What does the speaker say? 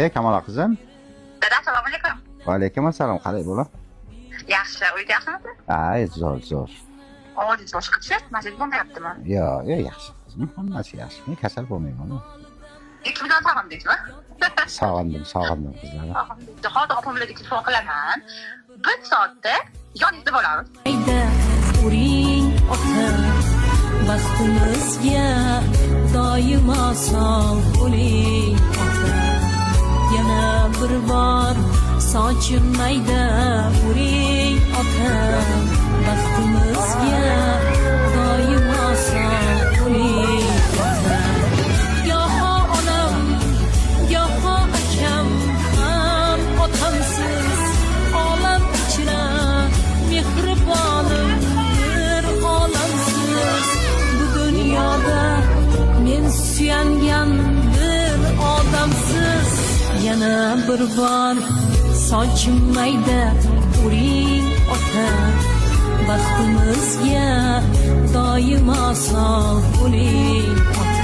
Kamola qizim. Dada, assalomu alaykum. Va alaykum assalom. Qalay bo'la? Yaxshi, uyda yaxshimisiz? Ay, zo'r. Ovozingiz boshqa tushyapti, mazid bo'lmayaptimi? Yo'q, yaxshi qizim. Hammasi yaxshi. Men kasal bo'lmayman. Ikkidan sog'indingizmi? Sog'indim qizlarni. Hozir opamlarga telefon qilaman. 1 soatda yoningizda bo'lamiz. Ayda uring ota, baxtimizga doimo sog' bo'ling ota. Yana bir bor sochim mayda uring ota, baxtimizga doimo sog' bo'ling ota. Goho onam, goho akam ham otamsiz, olam ichra mehribonimdir olamsiz. Bu dunyoda men suyangan bir odamsiz. Yana bir bor sochim mayda uring ota, baxtimizga doimo sog' bo'ling ota.